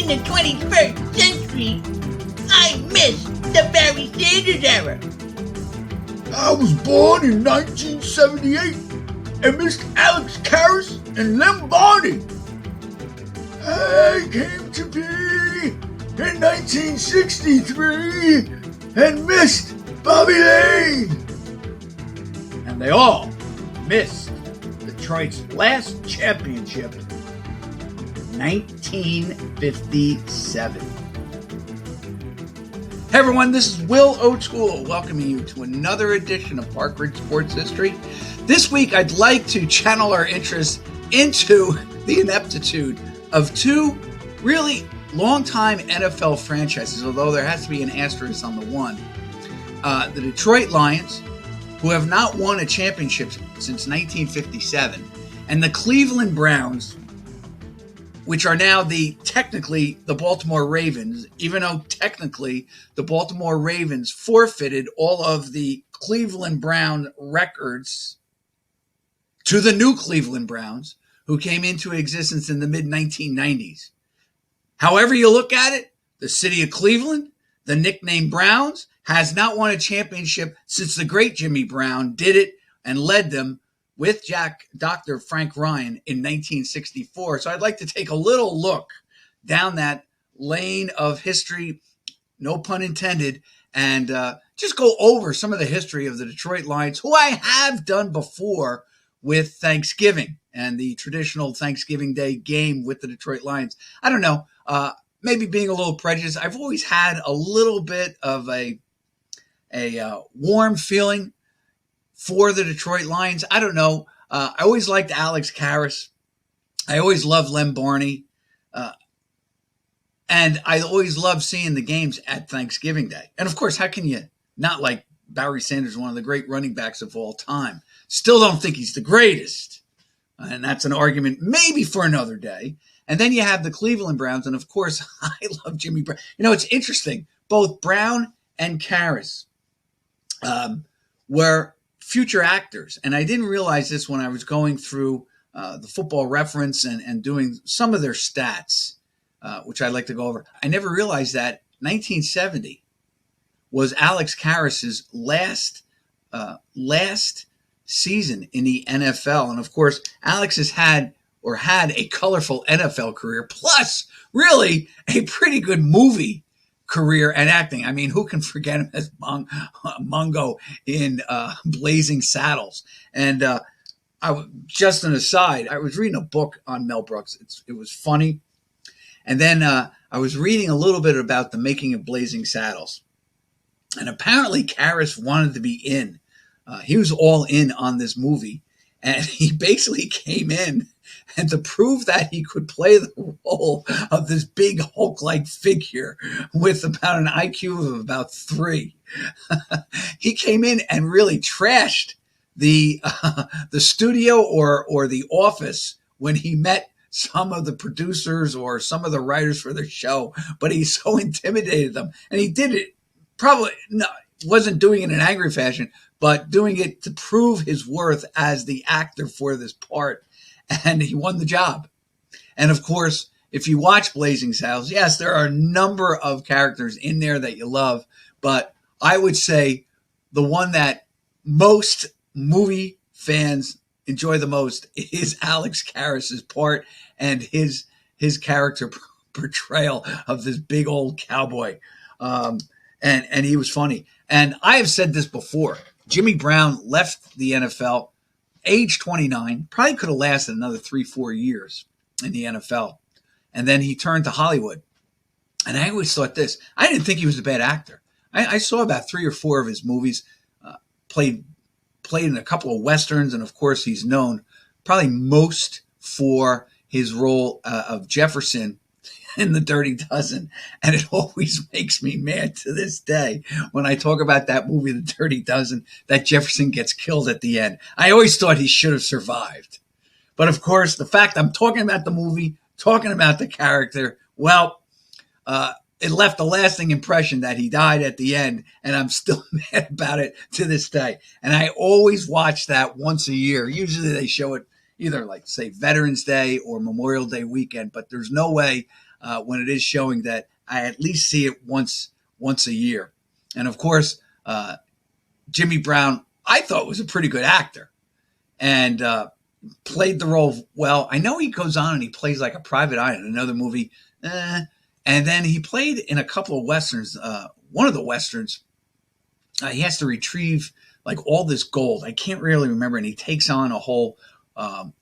in the 21st century, I missed the Barry Sanders era. I was born in 1978 and missed Alex Karras and Lem Barney. I came to be in 1963 and missed Bobby Lane. And they all missed Detroit's last championship, 1957. Hey everyone, this is Will Oatschool welcoming you to another edition of Park Ridge Sports History. This week I'd like to channel our interest into the ineptitude of two really long-time NFL franchises, although there has to be an asterisk on the one. The Detroit Lions, who have not won a championship since 1957, and the Cleveland Browns, which are now technically the Baltimore Ravens, even though technically the Baltimore Ravens forfeited all of the Cleveland Brown records to the new Cleveland Browns, who came into existence in the mid-1990s. However you look at it, the city of Cleveland, the nickname Browns, has not won a championship since the great Jimmy Brown did it and led them with Dr. Frank Ryan in 1964. So I'd like to take a little look down that lane of history, no pun intended, and just go over some of the history of the Detroit Lions, who I have done before with Thanksgiving and the traditional Thanksgiving Day game with the Detroit Lions. I don't know, maybe being a little prejudiced. I've always had a little bit of a warm feeling for the Detroit Lions. I don't know. I always liked Alex Karras. I always loved Lem Barney. And I always loved seeing the games at Thanksgiving Day. And of course, how can you not like Barry Sanders, one of the great running backs of all time? Still don't think he's the greatest. And that's an argument maybe for another day. And then you have the Cleveland Browns. And of course, I love Jimmy Brown. You know, it's interesting. Both Brown and Karras were future actors. And I didn't realize this when I was going through the Football Reference and doing some of their stats, which I'd like to go over. I never realized that 1970 was Alex Karras's last season in the NFL. And of course, Alex has had a colorful NFL career, plus really a pretty good movie career and acting. I mean, who can forget him as Mungo in Blazing Saddles? And just an aside, I was reading a book on Mel Brooks. It was funny. And then I was reading a little bit about the making of Blazing Saddles. And apparently Karras wanted to be in. He was all in on this movie. And he basically came in, and to prove that he could play the role of this big Hulk-like figure with about an IQ of about 3, he came in and really trashed the studio or the office when he met some of the producers or some of the writers for the show. But he so intimidated them, and he did it probably wasn't doing it in an angry fashion, but doing it to prove his worth as the actor for this part. And he won the job. And of course, if you watch Blazing Saddles, yes, there are a number of characters in there that you love, but I would say the one that most movie fans enjoy the most is Alex Karras's part and his character portrayal of this big old cowboy. And he was funny. And I have said this before. Jimmy Brown left the NFL age 29, probably could have lasted another 3-4 years in the NFL. And then he turned to Hollywood. And I always thought this. I didn't think he was a bad actor. I saw about 3 or 4 of his movies, played in a couple of Westerns. And of course, he's known probably most for his role of Jefferson in The Dirty Dozen. And it always makes me mad to this day when I talk about that movie, The Dirty Dozen, that Jefferson gets killed at the end. I always thought he should have survived. But of course, the fact I'm talking about the movie, talking about the character, well, it left a lasting impression that he died at the end, and I'm still mad about it to this day. And I always watch that once a year. Usually they show it either like, say, Veterans Day or Memorial Day weekend, but there's no way when it is showing that I at least see it once a year. And of course, Jimmy Brown, I thought was a pretty good actor and played the role well. I know he goes on and he plays like a private eye in another movie. And then he played in a couple of Westerns. One of the Westerns, he has to retrieve like all this gold. I can't really remember. And he takes on a whole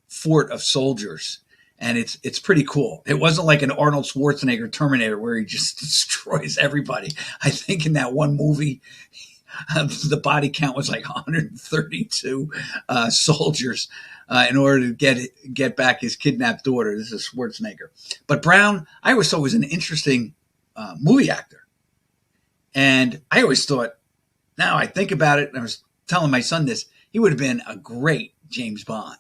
fort of soldiers. And it's pretty cool. It wasn't like an Arnold Schwarzenegger Terminator where he just destroys everybody. I think in that one movie, the body count was like 132 soldiers in order to get back his kidnapped daughter. This is Schwarzenegger. But Brown, I always thought was an interesting movie actor. And I always thought, now I think about it, and I was telling my son this, he would have been a great James Bond.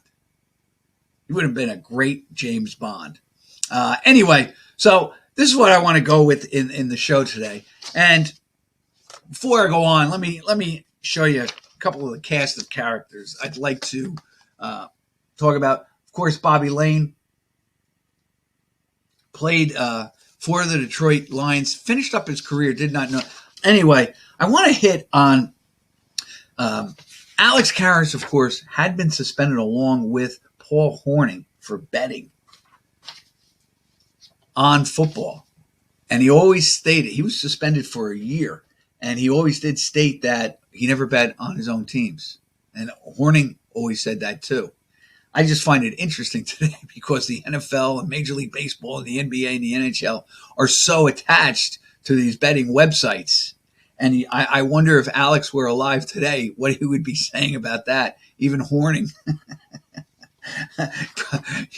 He would have been a great James Bond. Anyway, so this is what I want to go with in the show today. And before I go on, let me show you a couple of the cast of characters I'd like to talk about. Of course, Bobby Lane played for the Detroit Lions, finished up his career, did not know. Anyway, I want to hit on Alex Karras, of course, had been suspended along with Paul Hornung for betting on football. And he always stated, he was suspended for a year, and he always did state that he never bet on his own teams. And Hornung always said that too. I just find it interesting today because the NFL and Major League Baseball and the NBA and the NHL are so attached to these betting websites. And I wonder if Alex were alive today, what he would be saying about that. Even Hornung.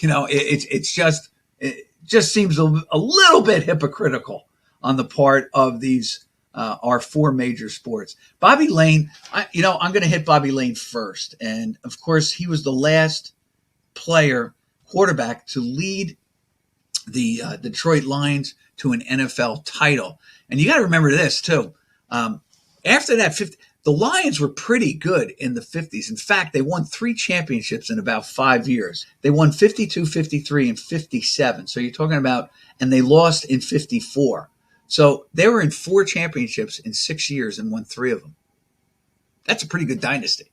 It just seems a little bit hypocritical on the part of these our four major sports. Bobby Lane, I'm going to hit Bobby Lane first, and of course he was the last quarterback to lead the Detroit Lions to an NFL title. And you got to remember this too. After that, the Lions were pretty good in the 50s. In fact, they won 3 championships in about 5 years. They won 52, 53, and 57. So you're talking about, and they lost in 54. So they were in 4 championships in 6 years and won 3 of them. That's a pretty good dynasty,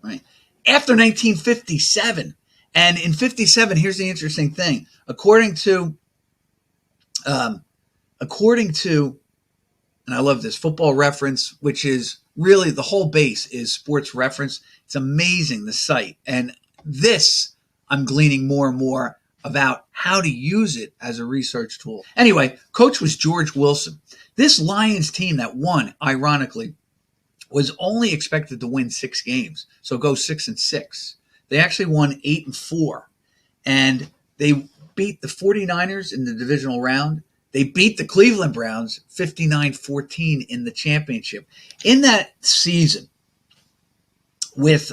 right? After 1957, and in 57, here's the interesting thing. According to, and I love this, Football Reference, which is really the whole base is Sports Reference. It's amazing, the site. And this, I'm gleaning more and more about how to use it as a research tool. Anyway, coach was George Wilson. This Lions team that won, ironically, was only expected to win 6 games. So go 6-6. They actually won 8-4. And they beat the 49ers in the divisional round. They beat the Cleveland Browns 59-14 in the championship. In that season with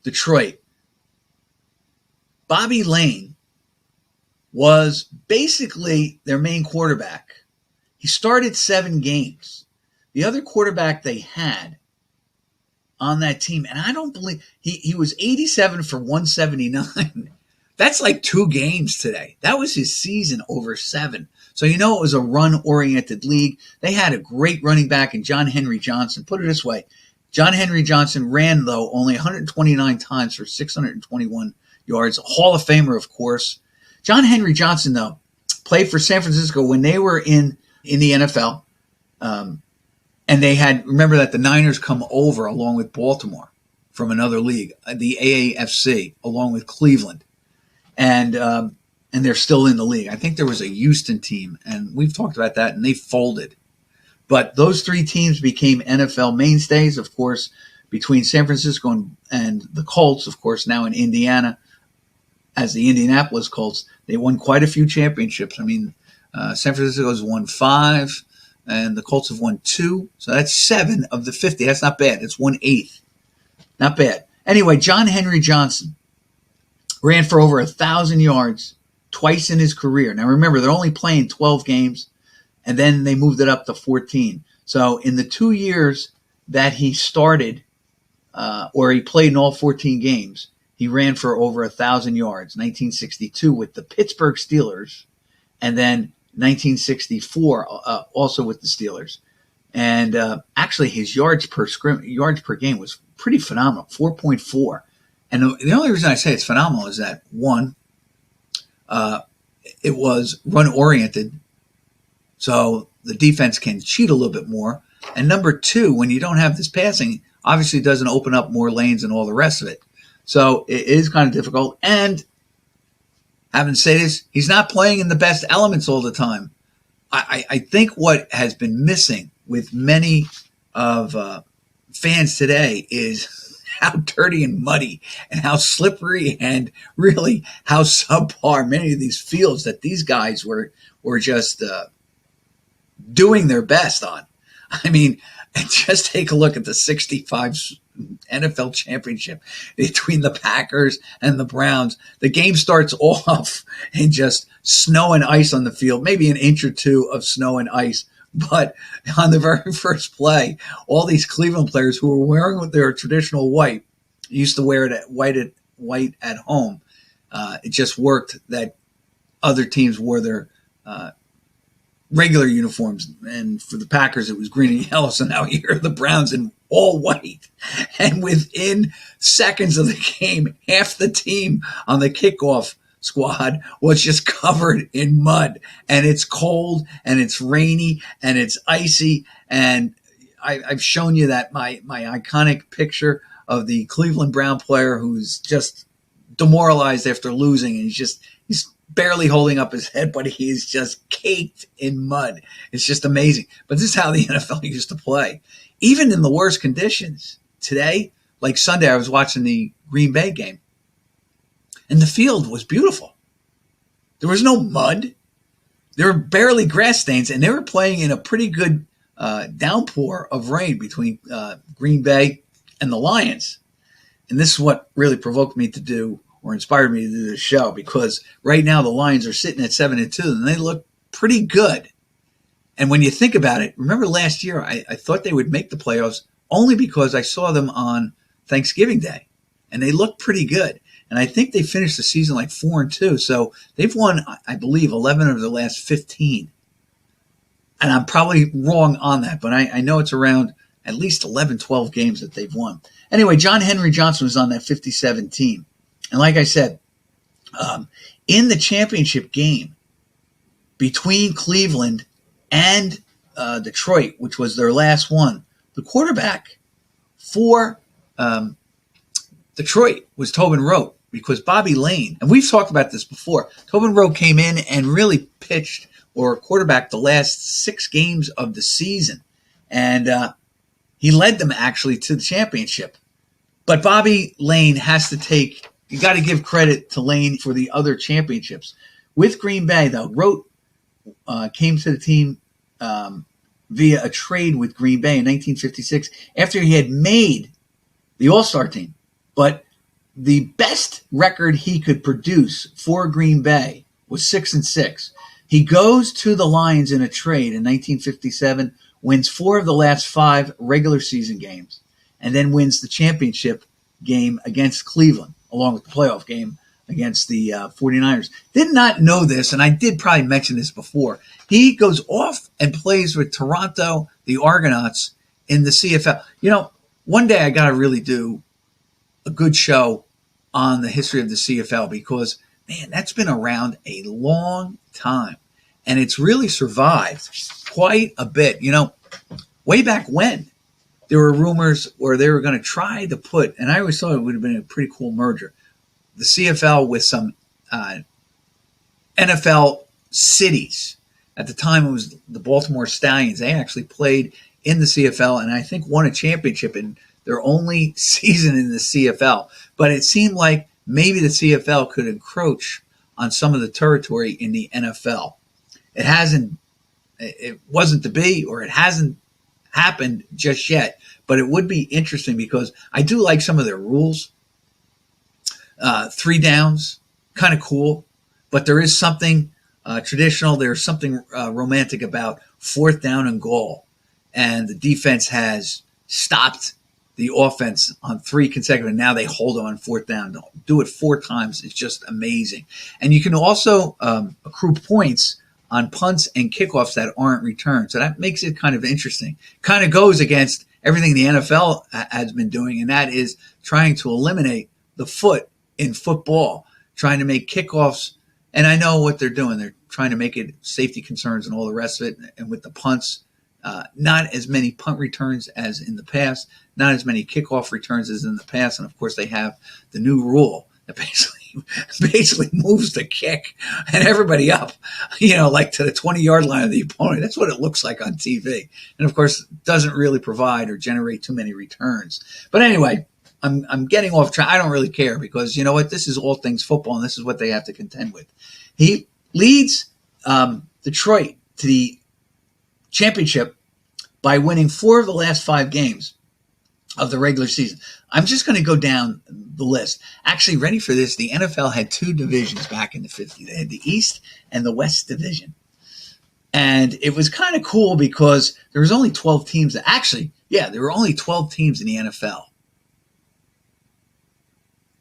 Detroit, Bobby Lane was basically their main quarterback. He started 7 games. The other quarterback they had on that team, and I don't believe, he was 87 for 179. That's like 2 games today. That was his season over 7. So it was a run-oriented league. They had a great running back in John Henry Johnson. Put it this way. John Henry Johnson ran, though, only 129 times for 621 yards. Hall of Famer, of course. John Henry Johnson, though, played for San Francisco when they were in the NFL. And they had, remember that the Niners come over along with Baltimore from another league, the AAFC, along with Cleveland. And they're still in the league. I think there was a Houston team, and we've talked about that, and they folded. But those 3 teams became NFL mainstays, of course, between San Francisco and the Colts, of course, now in Indiana, as the Indianapolis Colts. They won quite a few championships. I mean, San Francisco's won 5, and the Colts have won 2. So that's 7 of the 50. That's not bad. It's 1/8. Not bad. Anyway, John Henry Johnson ran for over 1,000 yards twice in his career. Now remember, they're only playing 12 games, and then they moved it up to 14. So in the 2 years that he started, or he played in all 14 games, he ran for over 1,000 yards. 1962 with the Pittsburgh Steelers, and then 1964, also with the Steelers. And actually, his yards per game was pretty phenomenal, 4.4. And the only reason I say it's phenomenal is that, one, it was run-oriented, so the defense can cheat a little bit more. And number two, when you don't have this passing, obviously it doesn't open up more lanes and all the rest of it. So it is kind of difficult. And having said this, he's not playing in the best elements all the time. I think what has been missing with many of fans today is how dirty and muddy and how slippery and really how subpar many of these fields that these guys were just doing their best on. I mean, just take a look at the 65 NFL championship between the Packers and the Browns. The game starts off in just snow and ice on the field, maybe an inch or two of snow and ice. But on the very first play, all these Cleveland players who were wearing their traditional white, used to wear it at white at home. It just worked that other teams wore their regular uniforms, and for the Packers it was green and yellow. So now here are the Browns in all white, and within seconds of the game, half the team on the kickoff squad was just covered in mud, and it's cold and it's rainy and it's icy. And I've shown you that my iconic picture of the Cleveland Brown player who's just demoralized after losing, and he's barely holding up his head, but he is just caked in mud. It's just amazing. But this is how the NFL used to play, even in the worst conditions. Today, like Sunday, I was watching the Green Bay game, and the field was beautiful. There was no mud. There were barely grass stains, and they were playing in a pretty good downpour of rain between Green Bay and the Lions. And this is what really provoked me to do, or inspired me to do this show, because right now the Lions are sitting at 7-2, and they look pretty good. And when you think about it, remember last year I thought they would make the playoffs only because I saw them on Thanksgiving Day, and they looked pretty good. And I think they finished the season like 4-2, so they've won, I believe, 11 of the last 15. And I'm probably wrong on that, but I know it's around at least 11, 12 games that they've won. Anyway, John Henry Johnson was on that 57 team. And like I said, in the championship game between Cleveland and Detroit, which was their last one, the quarterback for Detroit was Tobin Rote, because Bobby Lane, and we've talked about this before, Tobin Rote came in and really pitched or quarterbacked the last 6 games of the season. And he led them actually to the championship. But Bobby Lane has to take, you got to give credit to Lane for the other championships. With Green Bay, though, Rote came to the team via a trade with Green Bay in 1956 after he had made the All-Star team. But the best record he could produce for Green Bay was 6-6. He goes to the Lions in a trade in 1957, wins 4 of the last 5 regular season games, and then wins the championship game against Cleveland, along with the playoff game against the 49ers. Did not know this, and I did probably mention this before. He goes off and plays with Toronto, the Argonauts, in the CFL. You know, one day I got to really do a good show on the history of the CFL, because, man, that's been around a long time, and it's really survived quite a bit. You know, way back when, there were rumors where they were going to try to put, and I always thought it would have been a pretty cool merger, the CFL with some NFL cities. At the time, it was the Baltimore Stallions. They actually played in the CFL, and I think won a championship in their only season in the CFL. But it seemed like maybe the CFL could encroach on some of the territory in the NFL. It wasn't to be, or it hasn't happened just yet, but it would be interesting because I do like some of their rules. 3 downs, kind of cool, but there is something traditional. There's something romantic about 4th down and goal, and the defense has stopped the offense on 3 consecutive. Now they hold on 4th down. Do it 4 times. It's just amazing. And you can also accrue points on punts and kickoffs that aren't returned. So that makes it kind of interesting. Kind of goes against everything the NFL has been doing, and that is trying to eliminate the foot in football, trying to make kickoffs. And I know what they're doing. They're trying to make it safety concerns and all the rest of it. And with the punts, not as many punt returns as in the past, not as many kickoff returns as in the past. And of course, they have the new rule that basically moves the kick and everybody up, like to the 20-yard line of the opponent. That's what it looks like on TV. And of course, it doesn't really provide or generate too many returns. But anyway, I'm getting off track. I don't really care because you know what? This is all things football, and this is what they have to contend with. He leads Detroit to the championship by winning 4 of the last 5 games of the regular season. I'm just going to go down the list. Actually, ready for this, the NFL had 2 divisions back in the 50s. They had the East and the West division. And it was kind of cool because there was only 12 teams. There were only 12 teams in the NFL.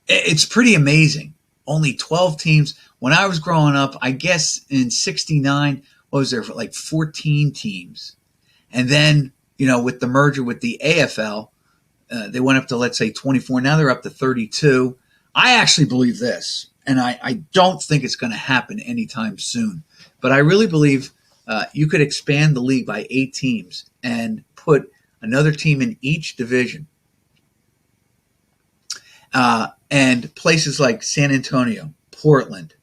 It's pretty amazing. Only 12 teams. When I was growing up, I guess in 69, what was there, like 14 teams. And then, with the merger with the AFL, they went up to, let's say, 24. Now they're up to 32. I actually believe this, and I don't think it's going to happen anytime soon. But I really believe you could expand the league by 8 teams and put another team in each division. And places like San Antonio, Portland,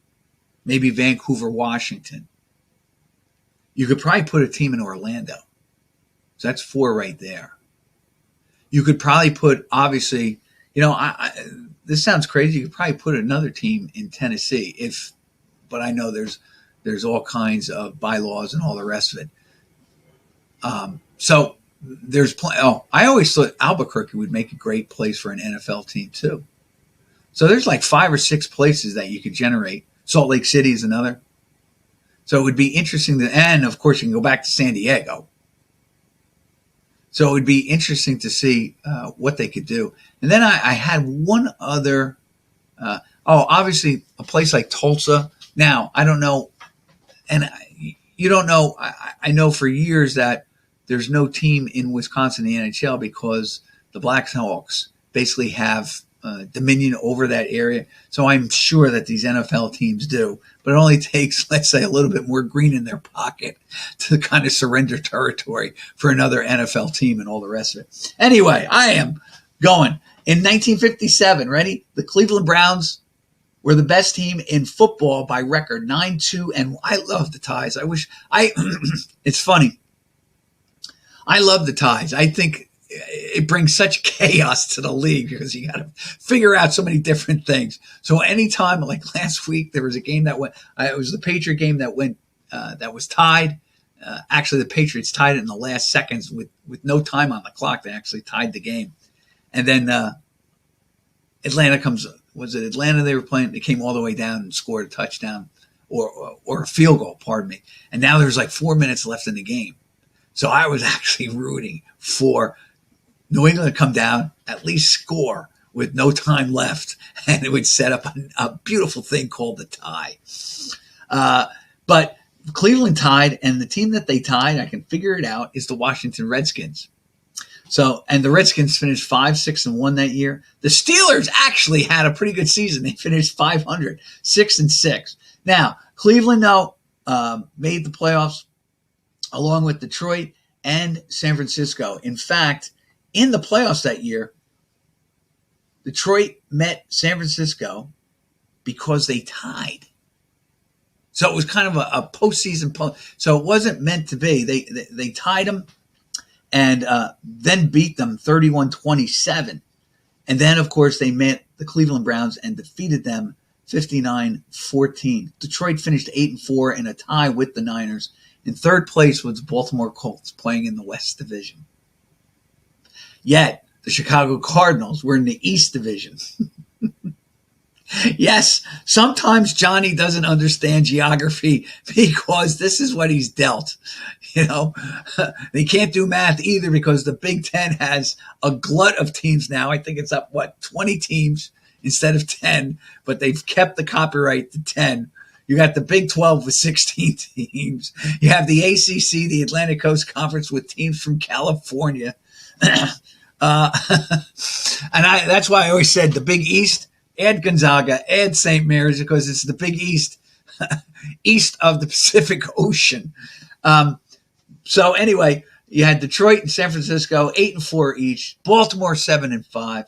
maybe Vancouver, Washington. You could probably put a team in Orlando. So that's 4 right there. You could probably put, obviously, this sounds crazy. You could probably put another team in Tennessee but I know there's all kinds of bylaws and all the rest of it. So there's I always thought Albuquerque would make a great place for an NFL team too. So there's like 5 or 6 places that you could generate. Salt Lake City is another. So it would be interesting and of course you can go back to San Diego. So it would be interesting to see what they could do. And then I had one other, obviously a place like Tulsa. Now, I don't know, and you don't know, I know for years that there's no team in Wisconsin in the NHL because the Blackhawks basically have dominion over that area. So I'm sure that these NFL teams do, but it only takes, let's say, a little bit more green in their pocket to kind of surrender territory for another NFL team and all the rest of it. Anyway, I am going. In 1957, ready? The Cleveland Browns were the best team in football by record, 9-2, and I love the ties. It's funny. I love the ties. I think it brings such chaos to the league because you got to figure out so many different things. So anytime, like last week, there was a game that went, it was the Patriot game that went, that was tied. Actually, the Patriots tied it in the last seconds with no time on the clock. They actually tied the game. And then was it Atlanta they were playing? They came all the way down and scored a touchdown or a field goal, pardon me. And now there's like 4 minutes left in the game. So I was actually rooting for New England to come down, at least score with no time left, and it would set up a beautiful thing called the tie. But Cleveland tied, and the team that they tied, I can figure it out, is the Washington Redskins. So, and the Redskins finished 5-6-1 that year. The Steelers actually had a pretty good season. They finished 500, 6-6. Now, Cleveland, though, made the playoffs along with Detroit and San Francisco. In fact, in the playoffs that year, Detroit met San Francisco because they tied. So it was kind of a postseason. So it wasn't meant to be. They tied them and then beat them 31-27. And then, of course, they met the Cleveland Browns and defeated them 59-14. Detroit finished 8-4 in a tie with the Niners. In third place was the Baltimore Colts playing in the West Division. Yet, the Chicago Cardinals were in the East Division. Yes, sometimes Johnny doesn't understand geography because this is what he's dealt. They can't do math either because the Big Ten has a glut of teams now. I think it's up, 20 teams instead of 10, but they've kept the copyright to 10. You got the Big 12 with 16 teams. You have the ACC, the Atlantic Coast Conference, with teams from California. That's why I always said the Big East, add Gonzaga, add St. Mary's, because it's the Big East, east of the Pacific Ocean. So anyway, you had Detroit and San Francisco, 8-4 each. Baltimore, 7-5.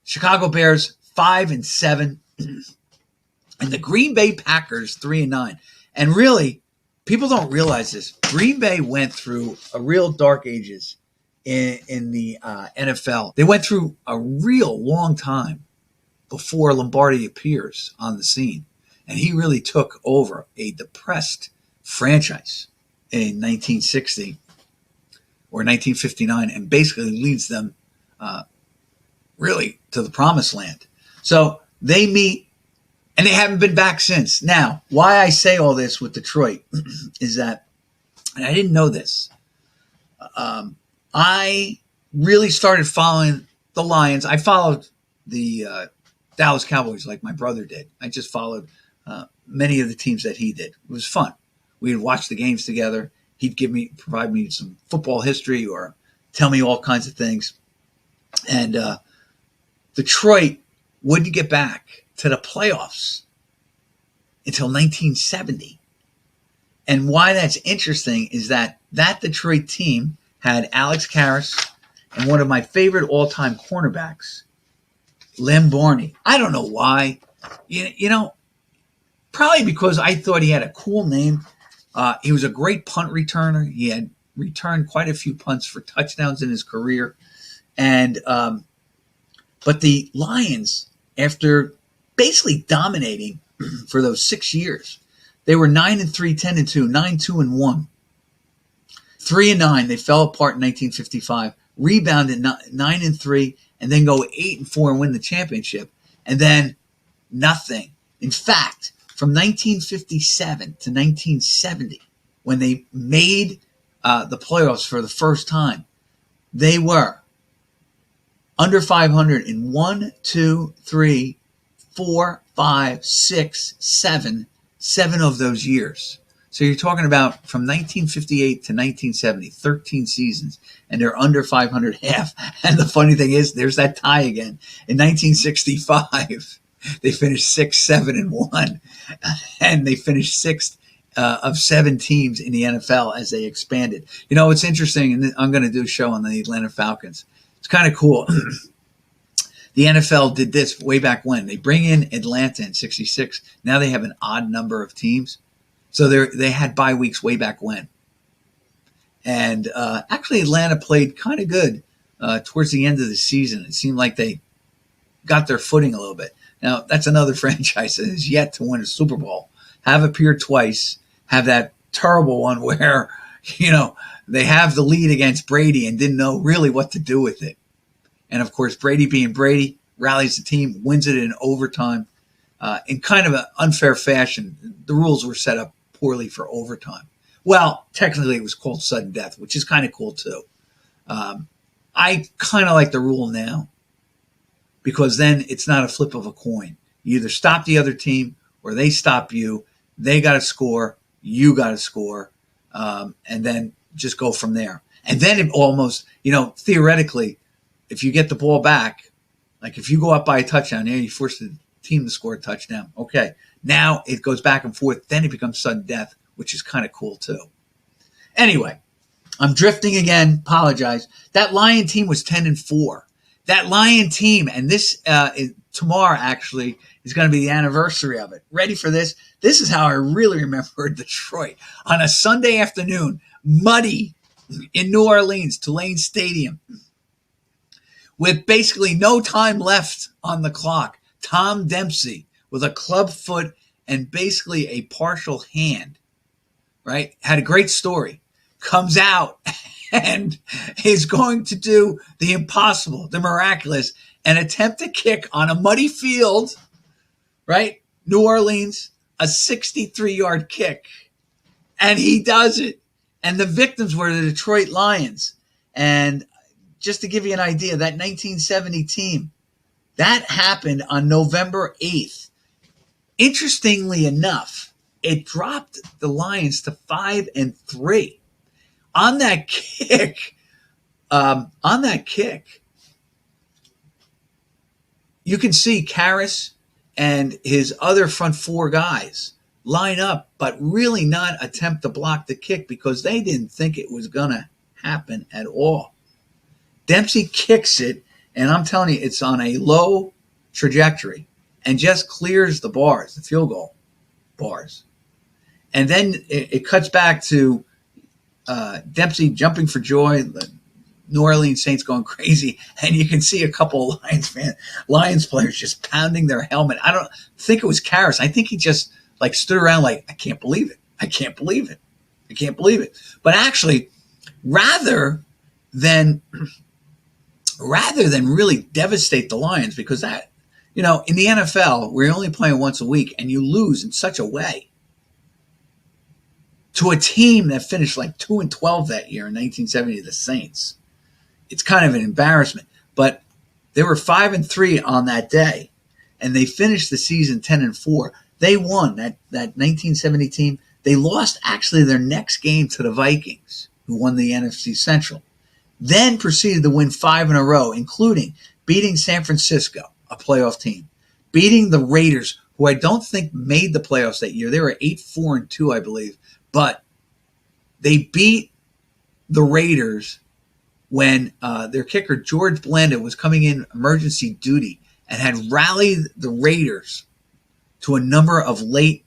Chicago Bears, 5-7. And the Green Bay Packers, 3-9. And really, people don't realize this. Green Bay went through a real dark ages in the NFL. They went through a real long time before Lombardi appears on the scene. And he really took over a depressed franchise in 1960 or 1959 and basically leads them really to the promised land. So they meet, and they haven't been back since. Now, why I say all this with Detroit is that, and I didn't know this, I really started following the Lions. I followed the Dallas Cowboys like my brother did. I just followed many of the teams that he did. It was fun. We would watch the games together. He'd provide me some football history or tell me all kinds of things. And Detroit wouldn't get back to the playoffs until 1970. And why that's interesting is that Detroit team had Alex Karras and one of my favorite all-time cornerbacks, Lem Barney. I don't know why. You know, probably because I thought he had a cool name. He was a great punt returner. He had returned quite a few punts for touchdowns in his career. And but the Lions, after basically dominating for those 6 years, they were 9-3, 10-2, 9-2-1, 3-9. They fell apart in 1955, rebounded 9-3, and then go 8-4 and win the championship. And then nothing. In fact, from 1957 to 1970, when they made the playoffs for the first time, they were under 500 in 1, 2, 3, 4, 5, 6, 7 of those years. So you're talking about from 1958 to 1970, 13 seasons, and they're under 500 half. And the funny thing is, there's that tie again. In 1965, they finished 6-7-1, and they finished sixth of 7 teams in the NFL as they expanded. You know, it's interesting, and I'm going to do a show on the Atlanta Falcons. It's kind of cool. The NFL did this way back when. They bring in Atlanta in 66. Now they have an odd number of teams. So they had bye weeks way back when. And actually, Atlanta played kind of good towards the end of the season. It seemed like they got their footing a little bit. Now, that's another franchise that is yet to win a Super Bowl. Have appeared twice. Have that terrible one where, you know, they have the lead against Brady and didn't know really what to do with it. And, of course, Brady being Brady, rallies the team, wins it in overtime in kind of an unfair fashion. The rules were set up poorly for overtime. Well, technically it was called sudden death, which is kind of cool too. I kind of like the rule now because then it's not a flip of a coin. You either stop the other team or they stop you. They got to score. You got to score. And then just go from there. And then it almost, you know, theoretically, if you get the ball back, like if you go up by a touchdown, you force the team to score a touchdown. Okay. Now it goes back and forth. Then it becomes sudden death, which is kind of cool too. Anyway, I'm drifting again. Apologize. That Lion team was 10-4. That Lion team, and this tomorrow actually is going to be the anniversary of it. Ready for this? This is how I really remember Detroit. On a Sunday afternoon, muddy in New Orleans, Tulane Stadium, with basically no time left on the clock. Tom Dempsey, with a club foot and basically a partial hand, right? Had a great story. Comes out and is going to do the impossible, the miraculous, and attempt to kick on a muddy field, right? New Orleans, a 63-yard kick. And he does it. And the victims were the Detroit Lions. And just to give you an idea, that 1970 team, that happened on November 8th interestingly enough, it dropped the Lions to 5-3 on that kick. On that kick, you can see Karras and his other front four guys line up, but really not attempt to block the kick because they didn't think it was going to happen at all. Dempsey kicks it, and I'm telling you, it's on a low trajectory and just clears the bars, the field goal bars. And then it cuts back to Dempsey jumping for joy, the New Orleans Saints going crazy, and you can see a couple of Lions players just pounding their helmet. I don't think it was Karras. I think he just like stood around like, I can't believe it. I can't believe it. I can't believe it. But actually, rather than really devastate the Lions, because that, in the NFL, we're only playing once a week, and you lose in such a way to a team that finished like 2-12 that year in 1970, the Saints. It's kind of an embarrassment, but they were 5-3 on that day, and they finished the season 10-4. They won that 1970 team. They lost actually their next game to the Vikings, who won the NFC Central. Then proceeded to win 5 in a row, including beating San Francisco, a playoff team, beating the Raiders, who I don't think made the playoffs that year. They were 8-4-2, I believe, but they beat the Raiders when their kicker, George Blanda, was coming in emergency duty and had rallied the Raiders to a number of late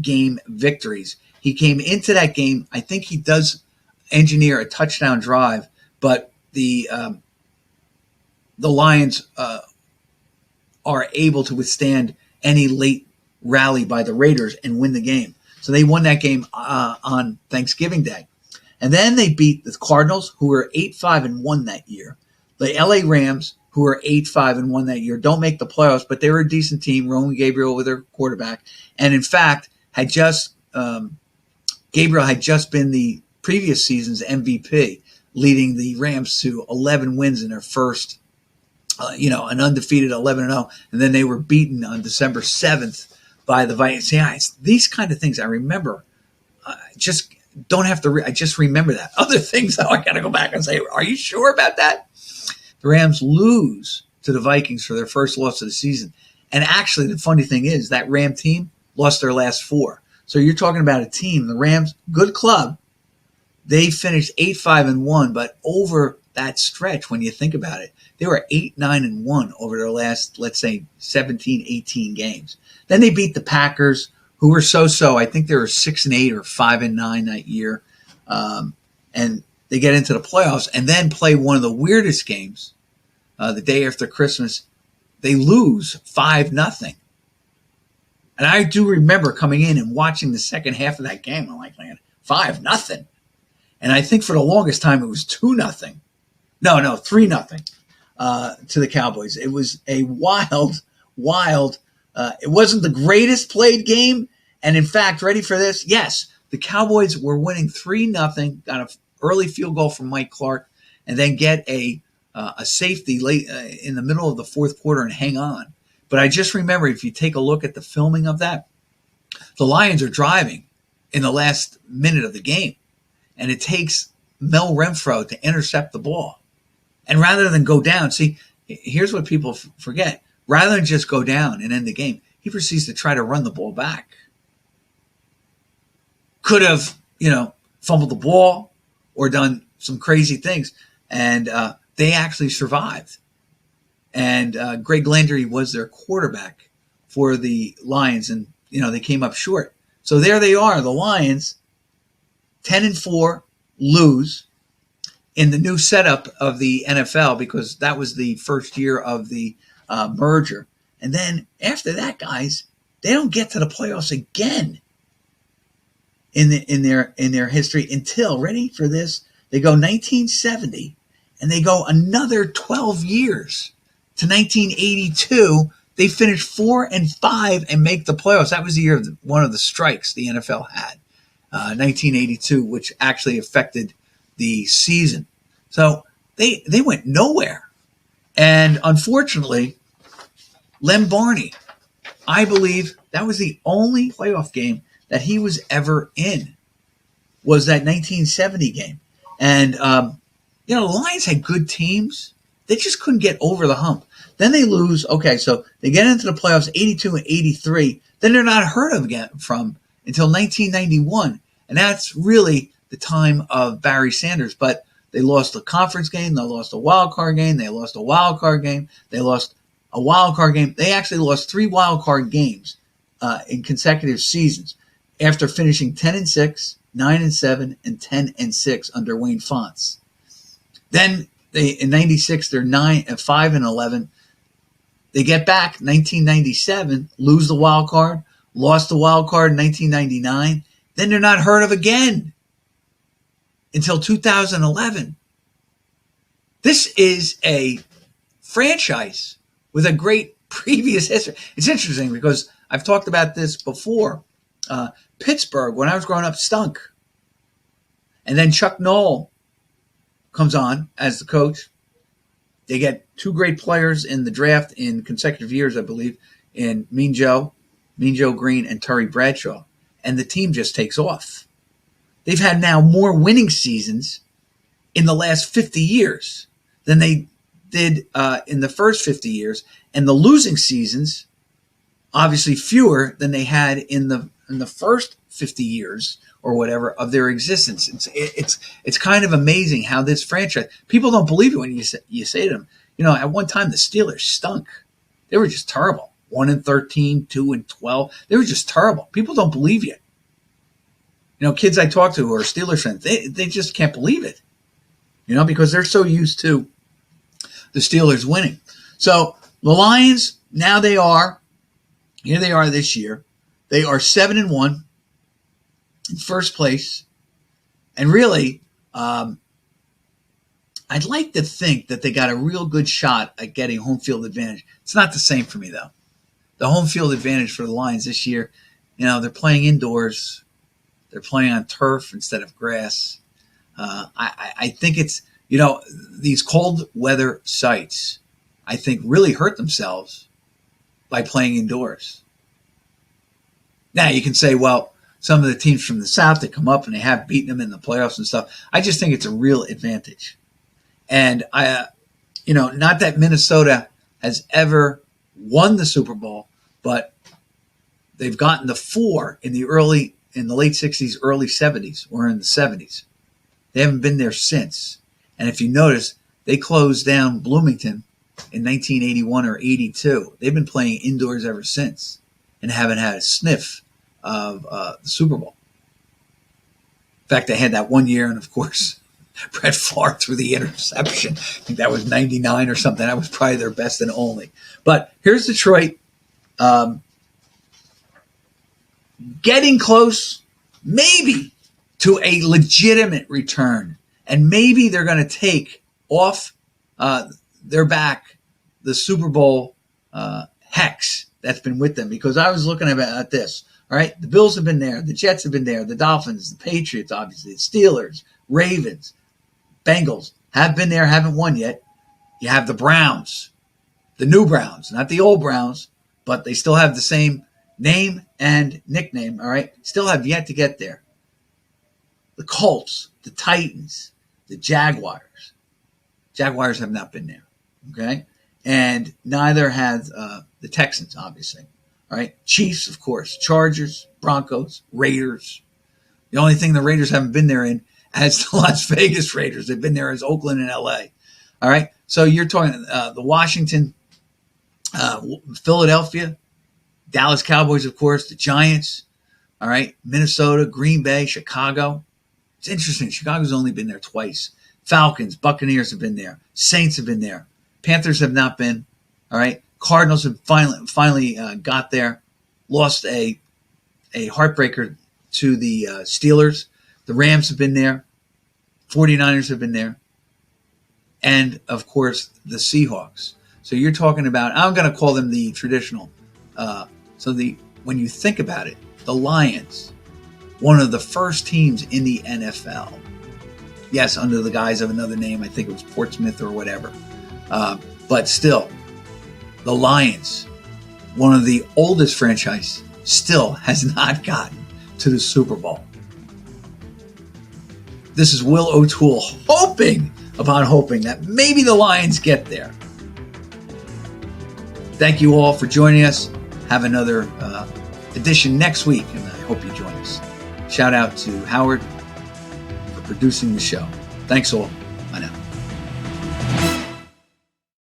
game victories. He came into that game. I think he does engineer a touchdown drive, but the Lions are able to withstand any late rally by the Raiders and win the game. So they won that game on Thanksgiving Day. And then they beat the Cardinals, who were 8-5-1 that year. The LA Rams, who were 8-5-1 that year, don't make the playoffs, but they were a decent team. Roman Gabriel with their quarterback. And in fact, Gabriel had just been the previous season's MVP, leading the Rams to 11 wins in their first, an undefeated 11-0. And then they were beaten on December 7th by the Vikings. See, these kind of things I remember. Just don't have to. I just remember that. Other things, though, I got to go back and say, are you sure about that? The Rams lose to the Vikings for their first loss of the season. And actually, the funny thing is that Ram team lost their last 4. So you're talking about a team, the Rams, good club. They finished 8-5-1, but over that stretch, when you think about it, they were 8-9-1 over their last, let's say, 17, 18 games. Then they beat the Packers, who were so-so. I think they were 6-8 or 5-9 that year. And they get into the playoffs and then play one of the weirdest games the day after Christmas. They lose 5-0. And I do remember coming in and watching the second half of that game. I'm like, man, 5-0. And I think for the longest time it was 2-0. No, 3-0 to the Cowboys. It was a wild. It wasn't the greatest played game. And in fact, ready for this? Yes, the Cowboys were winning 3-0, got an early field goal from Mike Clark, and then get a safety late in the middle of the fourth quarter and hang on. But I just remember, if you take a look at the filming of that, the Lions are driving in the last minute of the game, and it takes Mel Renfro to intercept the ball. And rather than go down, see, here's what people forget. Rather than just go down and end the game, he proceeds to try to run the ball back. Could have, fumbled the ball or done some crazy things. And they actually survived. And Greg Landry was their quarterback for the Lions. And, they came up short. So there they are, the Lions, 10-4, lose in the new setup of the NFL, because that was the first year of the merger. And then after that, guys, they don't get to the playoffs again in their history until, ready for this, they go 1970, and they go another 12 years to 1982. They finish 4-5 and make the playoffs. That was the year of one of the strikes the NFL had, 1982, which actually affected the season. So they went nowhere. And unfortunately, Lem Barney, I believe, That was the only playoff game that he was ever in, was that 1970 game. And, the Lions had good teams. They just couldn't get over the hump. Then they lose. Okay, so they get into the playoffs 82 and 83. Then they're not heard of again from until 1991. And that's really the time of Barry Sanders. But they lost a conference game. They lost a wild card game. They lost a wild card game. They lost a wild card game. They actually lost 3 wild card games in consecutive seasons after finishing 10-6, 9-7, and 10-6 under Wayne Fontes. Then in '96 they're 5-11. They get back 1997, lose the wild card, lost the wild card in 1999. Then they're not heard of again until 2011. This is a franchise with a great previous history. It's interesting because I've talked about this before. Pittsburgh, when I was growing up, stunk. And then Chuck Noll comes on as the coach. They get 2 great players in the draft in consecutive years, I believe, in Mean Joe Green, and Terry Bradshaw. And the team just takes off. They've had now more winning seasons in the last 50 years than they did in the first 50 years. And the losing seasons, obviously fewer than they had in the first 50 years or whatever of their existence. It's kind of amazing how this franchise, people don't believe it when you say to them, at one time the Steelers stunk. They were just terrible. 1-13, 2-12. They were just terrible. People don't believe you. Kids I talk to who are Steelers fans, they just can't believe it. Because they're so used to the Steelers winning. So the Lions, here they are this year. They are 7-1 in first place. And really, I'd like to think that they got a real good shot at getting home field advantage. It's not the same for me, though. The home field advantage for the Lions this year, they're playing indoors. They're playing on turf instead of grass. I think it's, these cold weather sites, I think, really hurt themselves by playing indoors. Now, you can say, well, some of the teams from the South, they come up and they have beaten them in the playoffs and stuff. I just think it's a real advantage. And, not that Minnesota has ever won the Super Bowl, but they've gotten to 4 in the late 60s, early 70s, or in the 70s. They haven't been there since. And if you notice, they closed down Bloomington in 1981 or 82. They've been playing indoors ever since and haven't had a sniff of the Super Bowl. In fact, they had that one year, and of course, Brett Favre threw the interception. I think that was 99 or something. That was probably their best and only. But here's Detroit. Getting close, maybe, to a legitimate return. And maybe they're going to take off their back the Super Bowl hex that's been with them. Because I was looking at this. All right, the Bills have been there. The Jets have been there. The Dolphins, the Patriots, obviously, the Steelers, Ravens, Bengals have been there, haven't won yet. You have the Browns, the new Browns, not the old Browns, but they still have the same name and nickname, all right? Still have yet to get there. The Colts, the Titans, the Jaguars. Jaguars have not been there, okay? And neither have the Texans, obviously, all right? Chiefs, of course, Chargers, Broncos, Raiders. The only thing the Raiders haven't been there in as the Las Vegas Raiders. They've been there as Oakland and L.A., all right? So you're talking the Washington, Philadelphia, Dallas Cowboys, of course, the Giants, all right, Minnesota, Green Bay, Chicago. It's interesting. Chicago's only been there twice. Falcons, Buccaneers have been there. Saints have been there. Panthers have not been, all right. Cardinals have finally got there. Lost a heartbreaker to the Steelers. The Rams have been there. 49ers have been there. And, of course, the Seahawks. So you're talking about, I'm going to call them the traditional. When you think about it, the Lions, one of the first teams in the NFL. Yes, under the guise of another name. I think it was Portsmouth or whatever. But still, the Lions, one of the oldest franchise still has not gotten to the Super Bowl. This is Will O'Toole hoping that maybe the Lions get there. Thank you all for joining us. Have another edition next week, and I hope you join us. Shout out to Howard for producing the show. Thanks all. Bye now.